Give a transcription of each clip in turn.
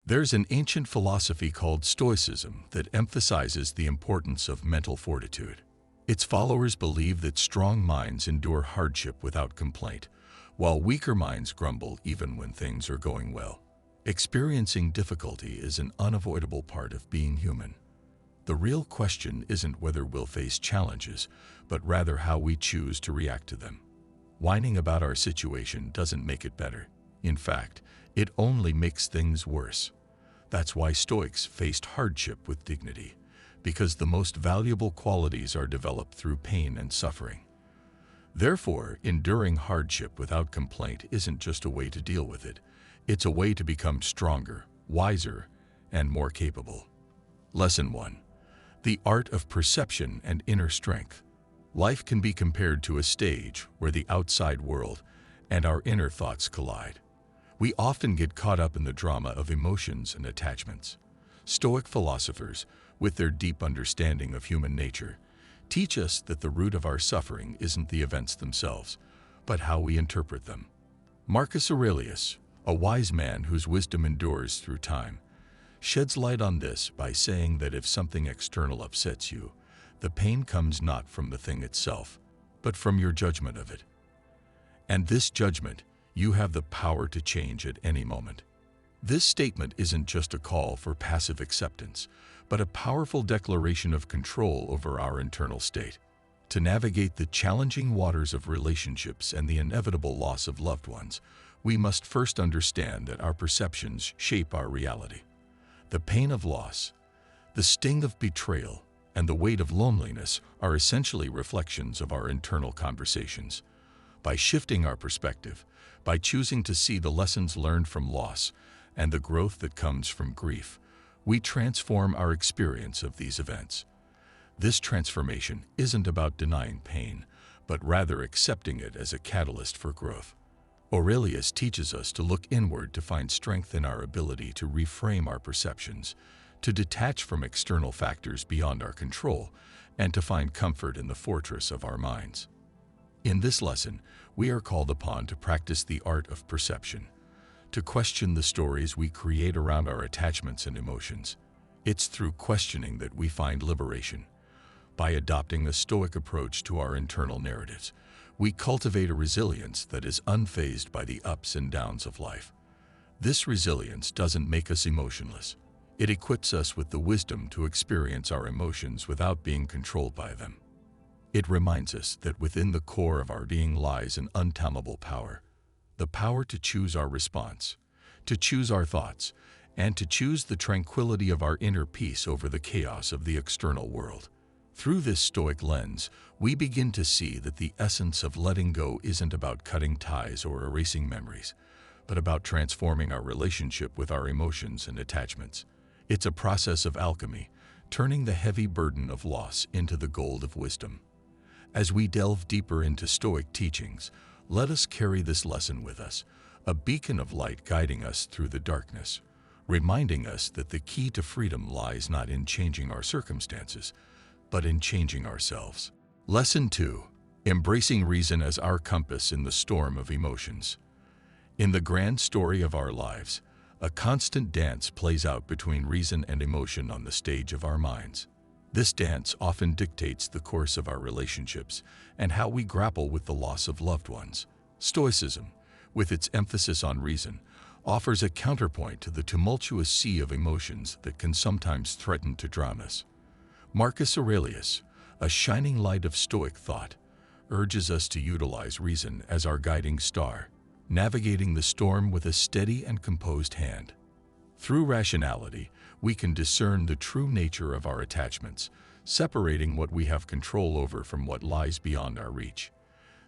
There's an ancient philosophy called Stoicism that emphasizes the importance of mental fortitude. Its followers believe that strong minds endure hardship without complaint, while weaker minds grumble even when things are going well. Experiencing difficulty is an unavoidable part of being human. The real question isn't whether we'll face challenges, but rather how we choose to react to them. Whining about our situation doesn't make it better. In fact, it only makes things worse. That's why Stoics faced hardship with dignity, because the most valuable qualities are developed through pain and suffering. Therefore, enduring hardship without complaint isn't just a way to deal with it. It's a way to become stronger, wiser, and more capable. Lesson 1. The art of perception and inner strength. Life can be compared to a stage where the outside world and our inner thoughts collide. We often get caught up in the drama of emotions and attachments. Stoic philosophers, with their deep understanding of human nature, teach us that the root of our suffering isn't the events themselves, but how we interpret them. Marcus Aurelius, a wise man whose wisdom endures through time, sheds light on this by saying that if something external upsets you, the pain comes not from the thing itself, but from your judgment of it. And this judgment you have the power to change at any moment. This statement isn't just a call for passive acceptance, but a powerful declaration of control over our internal state. To navigate the challenging waters of relationships and the inevitable loss of loved ones, we must first understand that our perceptions shape our reality. The pain of loss, the sting of betrayal, and the weight of loneliness are essentially reflections of our internal conversations. By shifting our perspective, by choosing to see the lessons learned from loss and the growth that comes from grief, we transform our experience of these events. This transformation isn't about denying pain, but rather accepting it as a catalyst for growth. Aurelius teaches us to look inward to find strength in our ability to reframe our perceptions, to detach from external factors beyond our control, and to find comfort in the fortress of our minds. In this lesson, we are called upon to practice the art of perception, to question the stories we create around our attachments and emotions. It's through questioning that we find liberation. By adopting a Stoic approach to our internal narratives, we cultivate a resilience that is unfazed by the ups and downs of life. This resilience doesn't make us emotionless. It equips us with the wisdom to experience our emotions without being controlled by them. It reminds us that within the core of our being lies an untamable power, the power to choose our response, to choose our thoughts, and to choose the tranquility of our inner peace over the chaos of the external world. Through this Stoic lens, we begin to see that the essence of letting go isn't about cutting ties or erasing memories, but about transforming our relationship with our emotions and attachments. It's a process of alchemy, turning the heavy burden of loss into the gold of wisdom. As we delve deeper into Stoic teachings, let us carry this lesson with us, a beacon of light guiding us through the darkness, reminding us that the key to freedom lies not in changing our circumstances, but in changing ourselves. Lesson 2. Embracing reason as our compass in the storm of emotions. In the grand story of our lives, a constant dance plays out between reason and emotion on the stage of our minds. This dance often dictates the course of our relationships and how we grapple with the loss of loved ones. Stoicism, with its emphasis on reason, offers a counterpoint to the tumultuous sea of emotions that can sometimes threaten to drown us. Marcus Aurelius, a shining light of Stoic thought, urges us to utilize reason as our guiding star, navigating the storm with a steady and composed hand. Through rationality, we can discern the true nature of our attachments, separating what we have control over from what lies beyond our reach.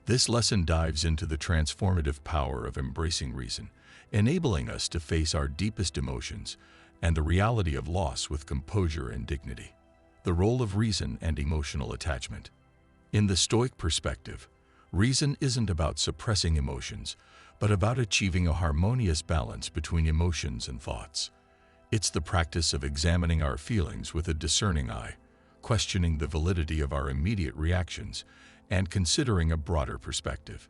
This lesson dives into the transformative power of embracing reason, enabling us to face our deepest emotions and the reality of loss with composure and dignity. The role of reason and emotional attachment. In the Stoic perspective, reason isn't about suppressing emotions, but about achieving a harmonious balance between emotions and thoughts. It's the practice of examining our feelings with a discerning eye, questioning the validity of our immediate reactions, and considering a broader perspective.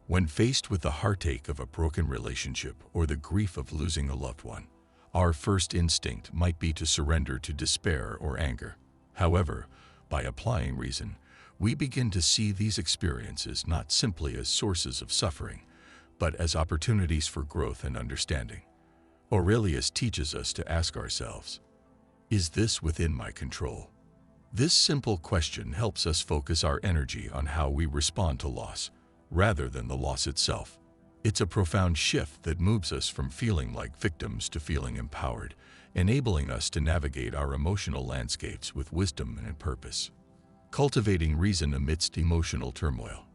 When faced with the heartache of a broken relationship or the grief of losing a loved one, Our first instinct might be to surrender to despair or anger. However, by applying reason, we begin to see these experiences not simply as sources of suffering, but as opportunities for growth and understanding. Aurelius teaches us to ask ourselves, is this within my control? This simple question helps us focus our energy on how we respond to loss, rather than the loss itself. It's a profound shift that moves us from feeling like victims to feeling empowered, enabling us to navigate our emotional landscapes with wisdom and purpose. Cultivating reason amidst emotional turmoil.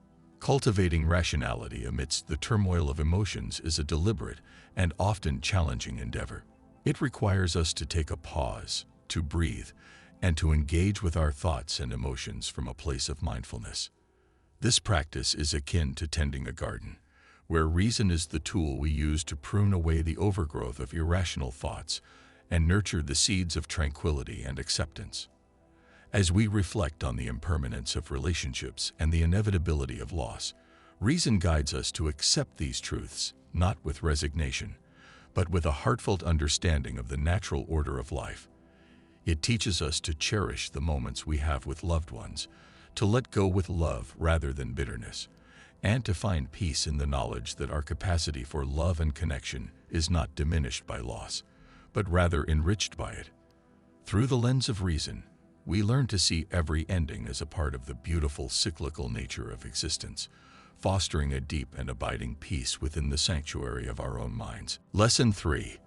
Cultivating rationality amidst the turmoil of emotions is a deliberate and often challenging endeavor. It requires us to take a pause, to breathe, and to engage with our thoughts and emotions from a place of mindfulness. This practice is akin to tending a garden, where reason is the tool we use to prune away the overgrowth of irrational thoughts and nurture the seeds of tranquility and acceptance. As we reflect on the impermanence of relationships and the inevitability of loss, reason guides us to accept these truths, not with resignation, but with a heartfelt understanding of the natural order of life. It teaches us to cherish the moments we have with loved ones, to let go with love rather than bitterness, and to find peace in the knowledge that our capacity for love and connection is not diminished by loss, but rather enriched by it. Through the lens of reason, we learn to see every ending as a part of the beautiful cyclical nature of existence, fostering a deep and abiding peace within the sanctuary of our own minds. Lesson 3.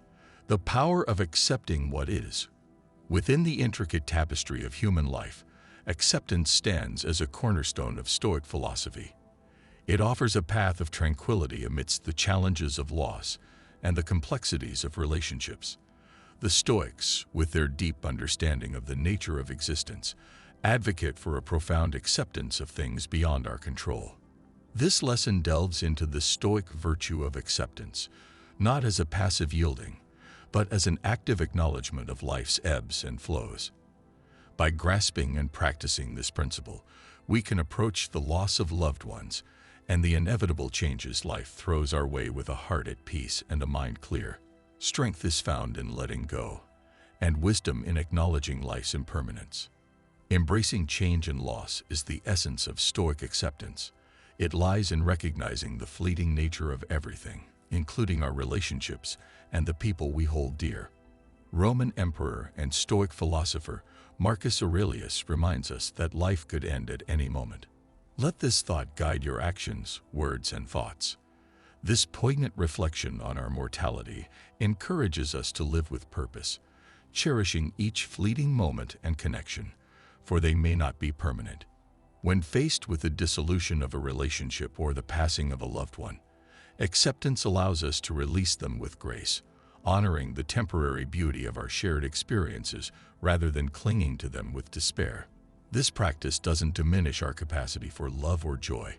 The power of accepting what is. Within the intricate tapestry of human life, acceptance stands as a cornerstone of Stoic philosophy. It offers a path of tranquility amidst the challenges of loss and the complexities of relationships. The Stoics, with their deep understanding of the nature of existence, advocate for a profound acceptance of things beyond our control. This lesson delves into the Stoic virtue of acceptance, not as a passive yielding, but as an active acknowledgement of life's ebbs and flows. By grasping and practicing this principle, we can approach the loss of loved ones and the inevitable changes life throws our way with a heart at peace and a mind clear. Strength is found in letting go, and wisdom in acknowledging life's impermanence. Embracing change and loss is the essence of Stoic acceptance. It lies in recognizing the fleeting nature of everything, including our relationships and the people we hold dear. Roman emperor and Stoic philosopher Marcus Aurelius reminds us that life could end at any moment. Let this thought guide your actions, words, and thoughts. This poignant reflection on our mortality encourages us to live with purpose, cherishing each fleeting moment and connection, for they may not be permanent. When faced with the dissolution of a relationship or the passing of a loved one, acceptance allows us to release them with grace, honoring the temporary beauty of our shared experiences rather than clinging to them with despair. This practice doesn't diminish our capacity for love or joy.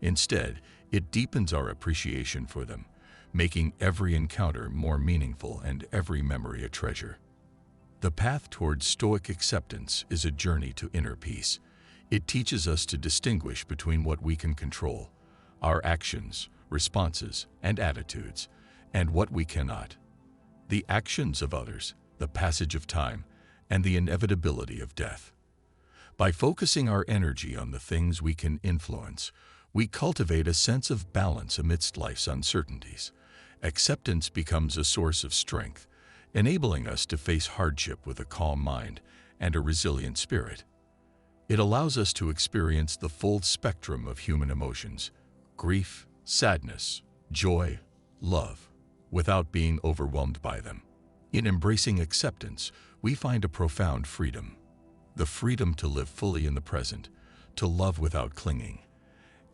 Instead, it deepens our appreciation for them, making every encounter more meaningful and every memory a treasure. The path towards Stoic acceptance is a journey to inner peace. It teaches us to distinguish between what we can control, our actions, responses, and attitudes, and what we cannot, the actions of others, the passage of time, and the inevitability of death. By focusing our energy on the things we can influence, we cultivate a sense of balance amidst life's uncertainties. Acceptance becomes a source of strength, enabling us to face hardship with a calm mind and a resilient spirit. It allows us to experience the full spectrum of human emotions, grief, sadness, joy, love, without being overwhelmed by them. In embracing acceptance, we find a profound freedom. The freedom to live fully in the present, to love without clinging,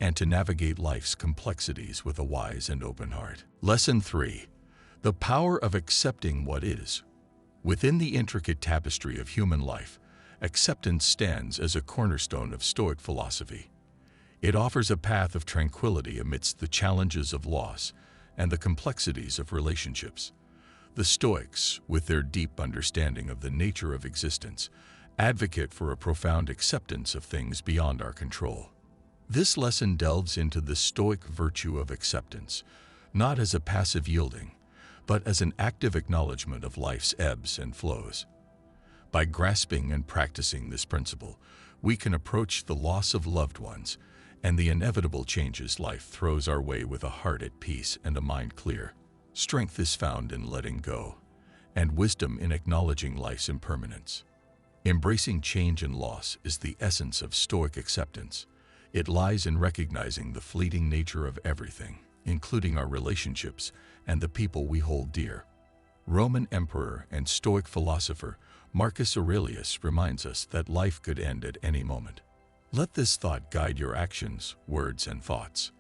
and to navigate life's complexities with a wise and open heart. Lesson 3. The power of accepting what is. Within the intricate tapestry of human life, acceptance stands as a cornerstone of Stoic philosophy. It offers a path of tranquility amidst the challenges of loss and the complexities of relationships. The Stoics, with their deep understanding of the nature of existence, advocate for a profound acceptance of things beyond our control. This lesson delves into the Stoic virtue of acceptance, not as a passive yielding, but as an active acknowledgement of life's ebbs and flows. By grasping and practicing this principle, we can approach the loss of loved ones and the inevitable changes life throws our way with a heart at peace and a mind clear. Strength is found in letting go, and wisdom in acknowledging life's impermanence. Embracing change and loss is the essence of Stoic acceptance. It lies in recognizing the fleeting nature of everything, including our relationships and the people we hold dear. Roman emperor and Stoic philosopher Marcus Aurelius reminds us that life could end at any moment. Let this thought guide your actions, words, and thoughts.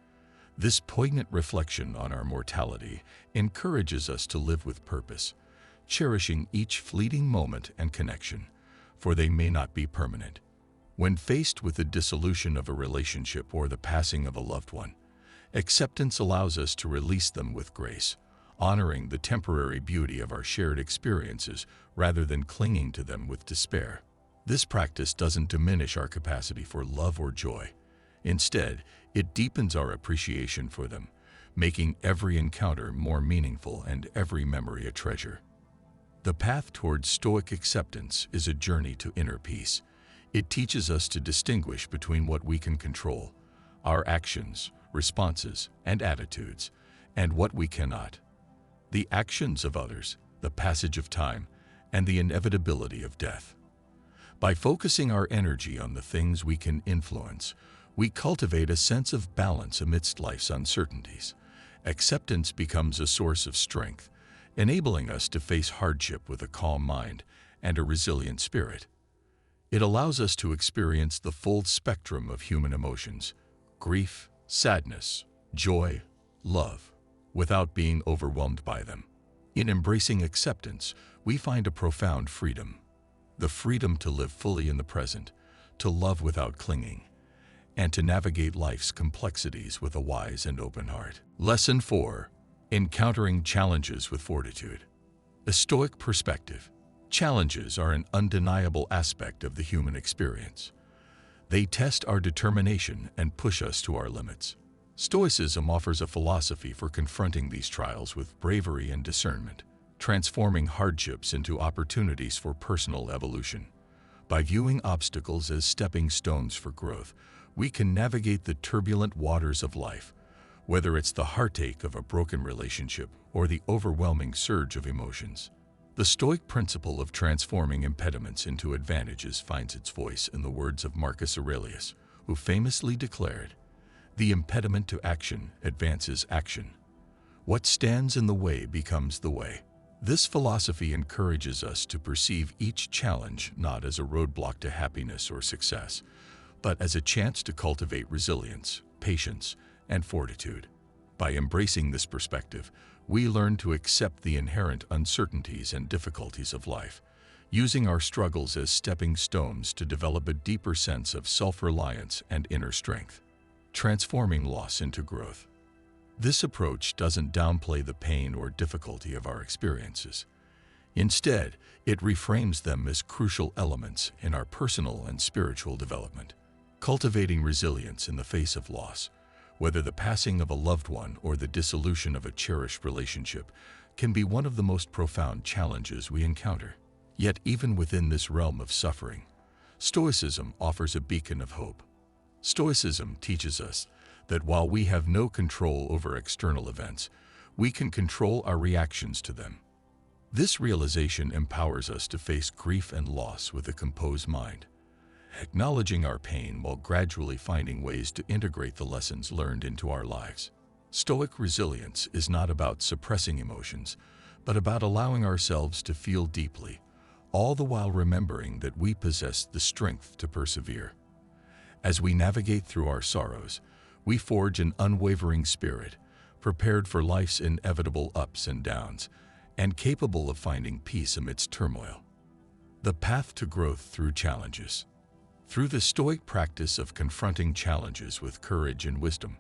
This poignant reflection on our mortality encourages us to live with purpose, cherishing each fleeting moment and connection, for they may not be permanent. When faced with the dissolution of a relationship or the passing of a loved one, acceptance allows us to release them with grace, honoring the temporary beauty of our shared experiences rather than clinging to them with despair. This practice doesn't diminish our capacity for love or joy. Instead, it deepens our appreciation for them, making every encounter more meaningful and every memory a treasure. The path towards Stoic acceptance is a journey to inner peace. It teaches us to distinguish between what we can control, our actions, responses, and attitudes, and what we cannot, the actions of others, the passage of time, and the inevitability of death. By focusing our energy on the things we can influence, we cultivate a sense of balance amidst life's uncertainties. Acceptance becomes a source of strength, enabling us to face hardship with a calm mind and a resilient spirit. It allows us to experience the full spectrum of human emotions, grief, sadness, joy, love, without being overwhelmed by them. In embracing acceptance, we find a profound freedom. The freedom to live fully in the present, to love without clinging, and to navigate life's complexities with a wise and open heart. Lesson 4. Encountering challenges with fortitude. A Stoic perspective. Challenges are an undeniable aspect of the human experience. They test our determination and push us to our limits. Stoicism offers a philosophy for confronting these trials with bravery and discernment, transforming hardships into opportunities for personal evolution. By viewing obstacles as stepping stones for growth, we can navigate the turbulent waters of life, whether it's the heartache of a broken relationship or the overwhelming surge of emotions. The Stoic principle of transforming impediments into advantages finds its voice in the words of Marcus Aurelius, who famously declared, "The impediment to action advances action. What stands in the way becomes the way." This philosophy encourages us to perceive each challenge not as a roadblock to happiness or success, but as a chance to cultivate resilience, patience, and fortitude. By embracing this perspective, we learn to accept the inherent uncertainties and difficulties of life, using our struggles as stepping stones to develop a deeper sense of self-reliance and inner strength, transforming loss into growth. This approach doesn't downplay the pain or difficulty of our experiences. Instead, it reframes them as crucial elements in our personal and spiritual development. Cultivating resilience in the face of loss, whether the passing of a loved one or the dissolution of a cherished relationship, can be one of the most profound challenges we encounter. Yet even within this realm of suffering, Stoicism offers a beacon of hope. Stoicism teaches us that while we have no control over external events, we can control our reactions to them. This realization empowers us to face grief and loss with a composed mind, acknowledging our pain while gradually finding ways to integrate the lessons learned into our lives. Stoic resilience is not about suppressing emotions, but about allowing ourselves to feel deeply, all the while remembering that we possess the strength to persevere. As we navigate through our sorrows, we forge an unwavering spirit, prepared for life's inevitable ups and downs, and capable of finding peace amidst turmoil. The path to growth through challenges. Through the Stoic practice of confronting challenges with courage and wisdom,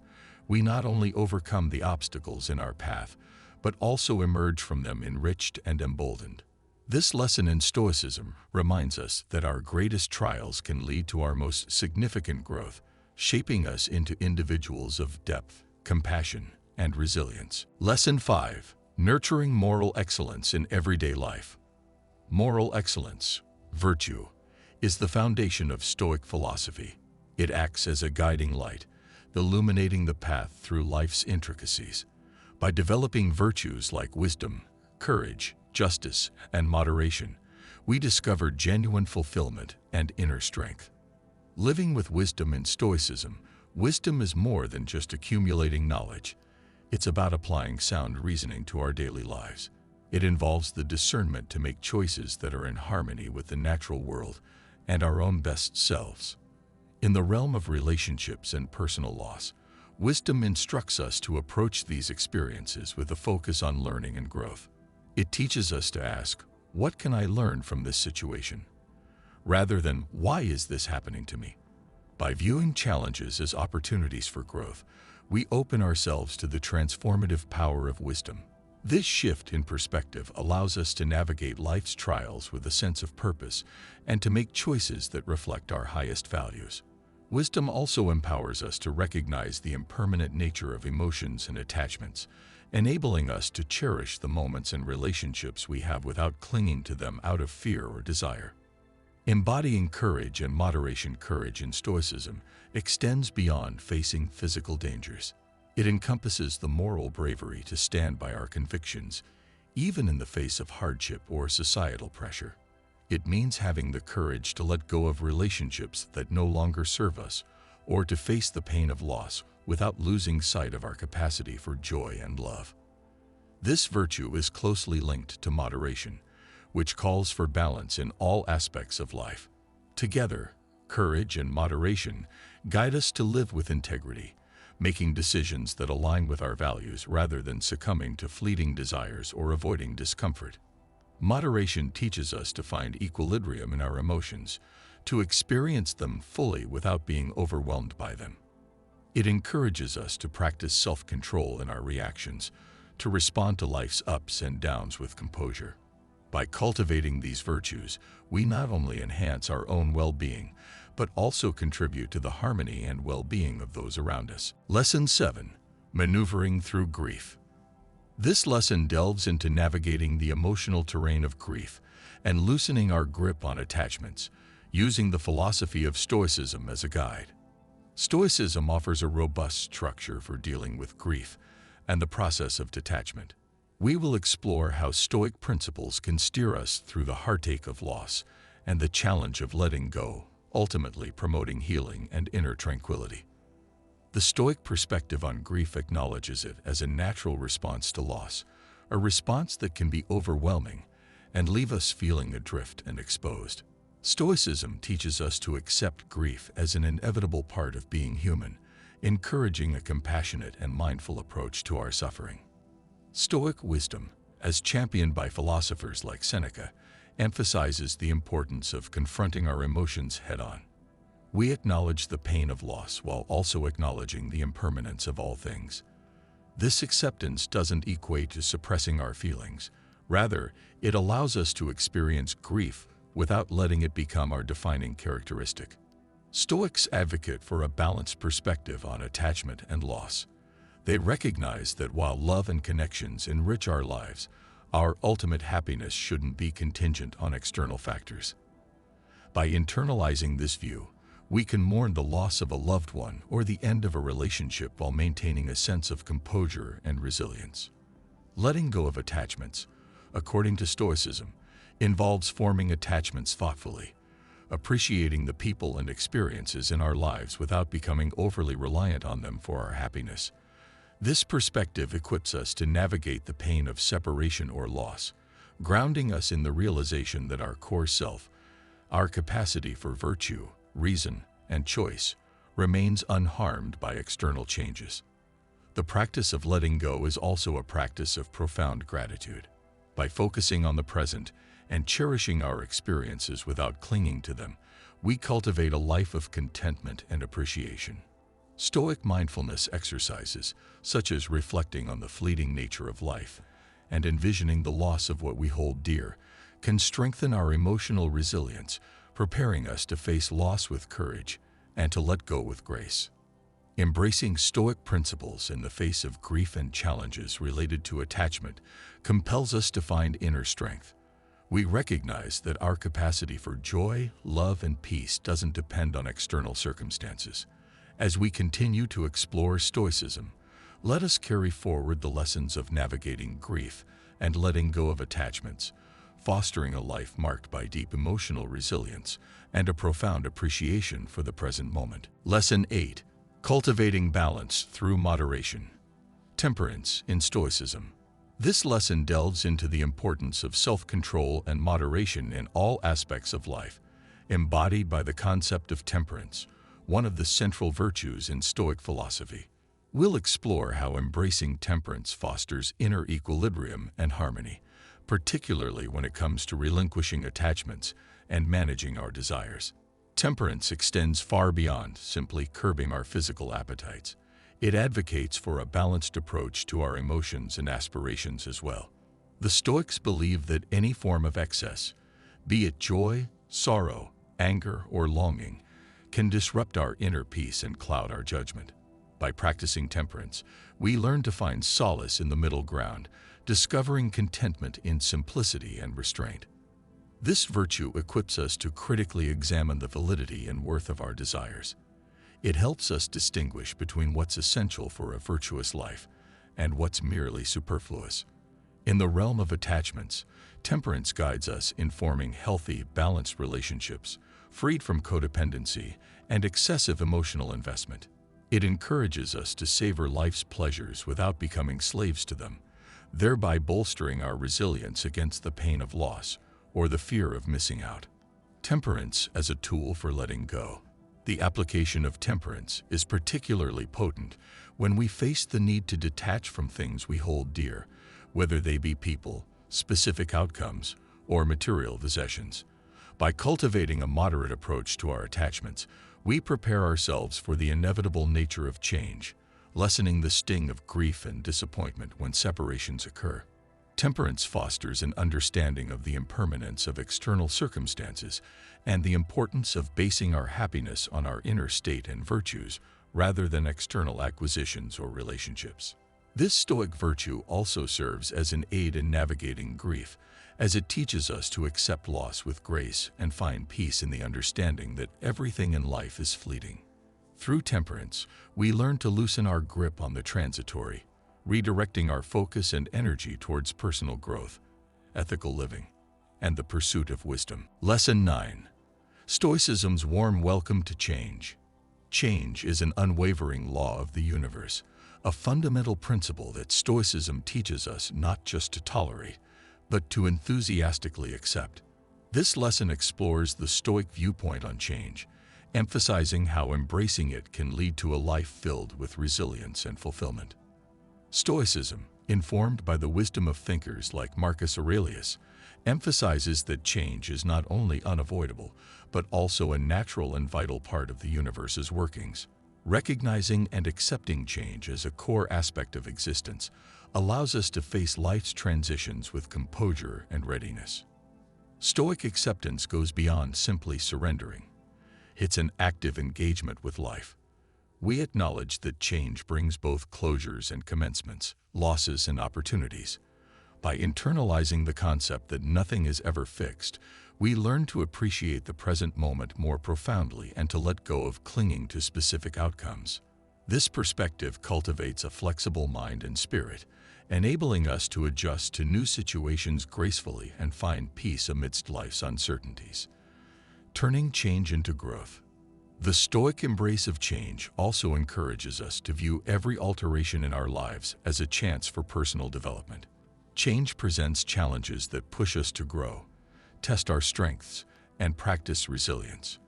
we not only overcome the obstacles in our path, but also emerge from them enriched and emboldened. This lesson in Stoicism reminds us that our greatest trials can lead to our most significant growth, shaping us into individuals of depth, compassion, and resilience. Lesson 5. Nurturing moral excellence in everyday life. Moral excellence, virtue, is the foundation of Stoic philosophy. It acts as a guiding light, illuminating the path through life's intricacies. By developing virtues like wisdom, courage, justice, and moderation, we discover genuine fulfillment and inner strength. Living with wisdom in Stoicism, wisdom is more than just accumulating knowledge. It's about applying sound reasoning to our daily lives. It involves the discernment to make choices that are in harmony with the natural world and our own best selves. In the realm of relationships and personal loss, wisdom instructs us to approach these experiences with a focus on learning and growth. It teaches us to ask, "What can I learn from this situation?" rather than, "Why is this happening to me?" By viewing challenges as opportunities for growth, we open ourselves to the transformative power of wisdom. This shift in perspective allows us to navigate life's trials with a sense of purpose and to make choices that reflect our highest values. Wisdom also empowers us to recognize the impermanent nature of emotions and attachments, enabling us to cherish the moments and relationships we have without clinging to them out of fear or desire. Embodying courage and moderation. Courage in Stoicism extends beyond facing physical dangers. It encompasses the moral bravery to stand by our convictions, even in the face of hardship or societal pressure. It means having the courage to let go of relationships that no longer serve us, or to face the pain of loss without losing sight of our capacity for joy and love. This virtue is closely linked to moderation, which calls for balance in all aspects of life. Together, courage and moderation guide us to live with integrity, making decisions that align with our values rather than succumbing to fleeting desires or avoiding discomfort. Moderation teaches us to find equilibrium in our emotions, to experience them fully without being overwhelmed by them. It encourages us to practice self-control in our reactions, to respond to life's ups and downs with composure. By cultivating these virtues, we not only enhance our own well-being, but also contribute to the harmony and well-being of those around us. Lesson 7. Maneuvering through grief. This lesson delves into navigating the emotional terrain of grief and loosening our grip on attachments, using the philosophy of Stoicism as a guide. Stoicism offers a robust structure for dealing with grief and the process of detachment. We will explore how Stoic principles can steer us through the heartache of loss and the challenge of letting go, ultimately promoting healing and inner tranquility. The Stoic perspective on grief acknowledges it as a natural response to loss, a response that can be overwhelming and leave us feeling adrift and exposed. Stoicism teaches us to accept grief as an inevitable part of being human, encouraging a compassionate and mindful approach to our suffering. Stoic wisdom, as championed by philosophers like Seneca, emphasizes the importance of confronting our emotions head-on. We acknowledge the pain of loss while also acknowledging the impermanence of all things. This acceptance doesn't equate to suppressing our feelings. Rather, it allows us to experience grief without letting it become our defining characteristic. Stoics advocate for a balanced perspective on attachment and loss. They recognize that while love and connections enrich our lives, our ultimate happiness shouldn't be contingent on external factors. By internalizing this view, we can mourn the loss of a loved one or the end of a relationship while maintaining a sense of composure and resilience. Letting go of attachments, according to Stoicism, involves forming attachments thoughtfully, appreciating the people and experiences in our lives without becoming overly reliant on them for our happiness. This perspective equips us to navigate the pain of separation or loss, grounding us in the realization that our core self, our capacity for virtue, reason, and choice, remains unharmed by external changes. The practice of letting go is also a practice of profound gratitude. By focusing on the present and cherishing our experiences without clinging to them, we cultivate a life of contentment and appreciation. Stoic mindfulness exercises, such as reflecting on the fleeting nature of life and envisioning the loss of what we hold dear, can strengthen our emotional resilience, preparing us to face loss with courage and to let go with grace. Embracing Stoic principles in the face of grief and challenges related to attachment compels us to find inner strength. We recognize that our capacity for joy, love, and peace doesn't depend on external circumstances. As we continue to explore Stoicism, let us carry forward the lessons of navigating grief and letting go of attachments, fostering a life marked by deep emotional resilience and a profound appreciation for the present moment. Lesson 8. Cultivating balance through moderation. Temperance in Stoicism. This lesson delves into the importance of self-control and moderation in all aspects of life, embodied by the concept of temperance, one of the central virtues in Stoic philosophy. We'll explore how embracing temperance fosters inner equilibrium and harmony, particularly when it comes to relinquishing attachments and managing our desires. Temperance extends far beyond simply curbing our physical appetites. It advocates for a balanced approach to our emotions and aspirations as well. The Stoics believe that any form of excess, be it joy, sorrow, anger, or longing, can disrupt our inner peace and cloud our judgment. By practicing temperance, we learn to find solace in the middle ground, discovering contentment in simplicity and restraint. This virtue equips us to critically examine the validity and worth of our desires. It helps us distinguish between what's essential for a virtuous life and what's merely superfluous. In the realm of attachments, temperance guides us in forming healthy, balanced relationships, freed from codependency and excessive emotional investment. It encourages us to savor life's pleasures without becoming slaves to them, thereby bolstering our resilience against the pain of loss or the fear of missing out. Temperance as a tool for letting go. The application of temperance is particularly potent when we face the need to detach from things we hold dear, whether they be people, specific outcomes, or material possessions. By cultivating a moderate approach to our attachments, we prepare ourselves for the inevitable nature of change, lessening the sting of grief and disappointment when separations occur. Temperance fosters an understanding of the impermanence of external circumstances and the importance of basing our happiness on our inner state and virtues rather than external acquisitions or relationships. This Stoic virtue also serves as an aid in navigating grief, as it teaches us to accept loss with grace and find peace in the understanding that everything in life is fleeting. Through temperance, we learn to loosen our grip on the transitory, redirecting our focus and energy towards personal growth, ethical living, and the pursuit of wisdom. Lesson 9. Stoicism's warm welcome to change. Change is an unwavering law of the universe, a fundamental principle that Stoicism teaches us not just to tolerate, but to enthusiastically accept. This lesson explores the Stoic viewpoint on change, emphasizing how embracing it can lead to a life filled with resilience and fulfillment. Stoicism, informed by the wisdom of thinkers like Marcus Aurelius, emphasizes that change is not only unavoidable, but also a natural and vital part of the universe's workings. Recognizing and accepting change as a core aspect of existence allows us to face life's transitions with composure and readiness. Stoic acceptance goes beyond simply surrendering. It's an active engagement with life. We acknowledge that change brings both closures and commencements, losses and opportunities. By internalizing the concept that nothing is ever fixed, we learn to appreciate the present moment more profoundly and to let go of clinging to specific outcomes. This perspective cultivates a flexible mind and spirit, enabling us to adjust to new situations gracefully and find peace amidst life's uncertainties. Turning change into growth. The Stoic embrace of change also encourages us to view every alteration in our lives as a chance for personal development. Change presents challenges that push us to grow, test our strengths, and practice resilience.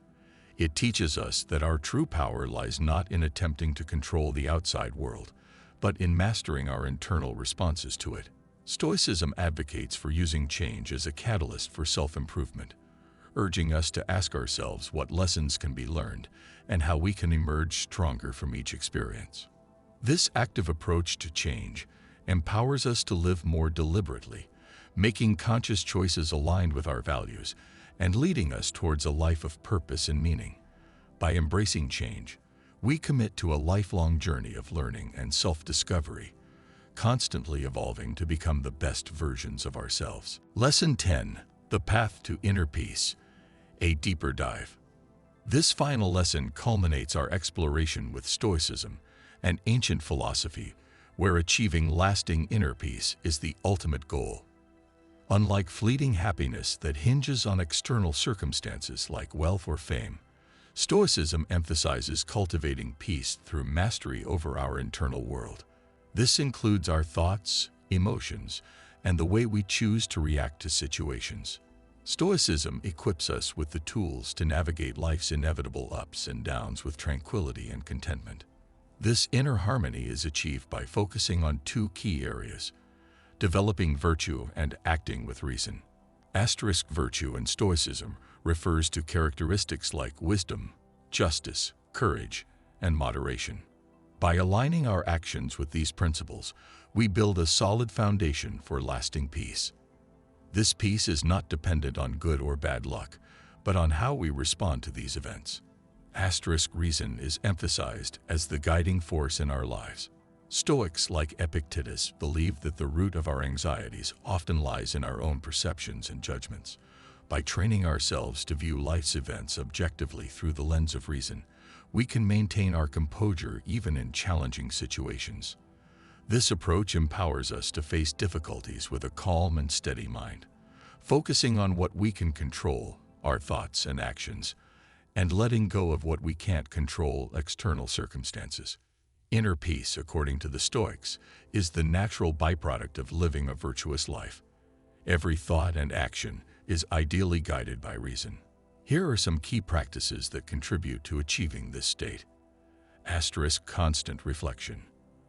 It teaches us that our true power lies not in attempting to control the outside world, but in mastering our internal responses to it. Stoicism advocates for using change as a catalyst for self-improvement, urging us to ask ourselves what lessons can be learned and how we can emerge stronger from each experience. This active approach to change empowers us to live more deliberately, making conscious choices aligned with our values and leading us towards a life of purpose and meaning. By embracing change, We commit to a lifelong journey of learning and self-discovery, constantly evolving to become the best versions of ourselves. Lesson 10. The Path to Inner Peace. A deeper dive. This final lesson culminates our exploration with Stoicism, an ancient philosophy where achieving lasting inner peace is the ultimate goal. Unlike fleeting happiness that hinges on external circumstances like wealth or fame, Stoicism emphasizes cultivating peace through mastery over our internal world. This includes our thoughts, emotions, and the way we choose to react to situations. Stoicism equips us with the tools to navigate life's inevitable ups and downs with tranquility and contentment. This inner harmony is achieved by focusing on two key areas: developing virtue and acting with reason. Virtue in Stoicism refers to characteristics like wisdom, justice, courage, and moderation. By aligning our actions with these principles, we build a solid foundation for lasting peace. This peace is not dependent on good or bad luck, but on how we respond to these events. Reason is emphasized as the guiding force in our lives. Stoics like Epictetus believe that the root of our anxieties often lies in our own perceptions and judgments. By training ourselves to view life's events objectively through the lens of reason, we can maintain our composure even in challenging situations. This approach empowers us to face difficulties with a calm and steady mind, focusing on what we can control, our thoughts and actions, and letting go of what we can't control, external circumstances. Inner peace, according to the Stoics, is the natural byproduct of living a virtuous life. Every thought and action is ideally guided by reason. Here are some key practices that contribute to achieving this state. Constant reflection.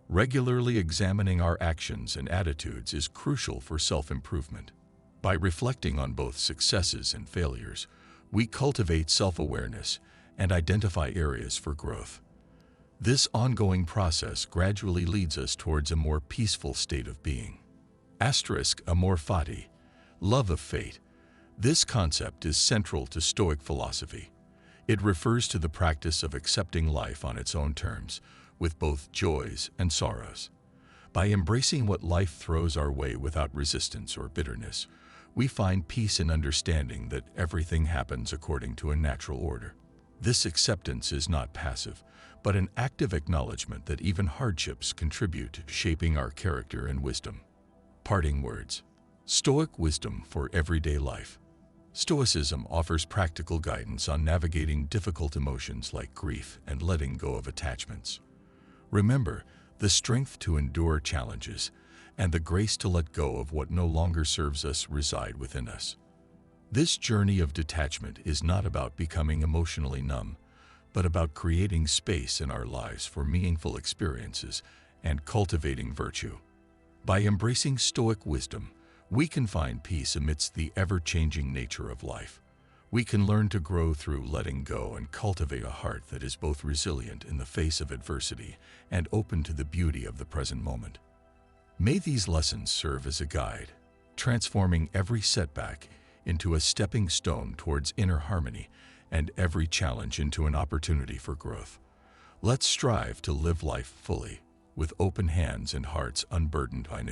Regularly examining our actions and attitudes is crucial for self-improvement. By reflecting on both successes and failures, we cultivate self-awareness and identify areas for growth. This ongoing process gradually leads us towards a more peaceful state of being. Amor fati, love of fate. This concept is central to Stoic philosophy. It refers to the practice of accepting life on its own terms, with both joys and sorrows. By embracing what life throws our way without resistance or bitterness, we find peace in understanding that everything happens according to a natural order. This acceptance is not passive, but an active acknowledgement that even hardships contribute to shaping our character and wisdom. Parting words. Stoic wisdom for everyday life. Stoicism offers practical guidance on navigating difficult emotions like grief and letting go of attachments. Remember, the strength to endure challenges and the grace to let go of what no longer serves us reside within us. This journey of detachment is not about becoming emotionally numb, but about creating space in our lives for meaningful experiences and cultivating virtue. By embracing Stoic wisdom, we can find peace amidst the ever-changing nature of life. We can learn to grow through letting go and cultivate a heart that is both resilient in the face of adversity and open to the beauty of the present moment. May these lessons serve as a guide, transforming every setback into a stepping stone towards inner harmony and every challenge into an opportunity for growth. Let's strive to live life fully, with open hands and hearts unburdened by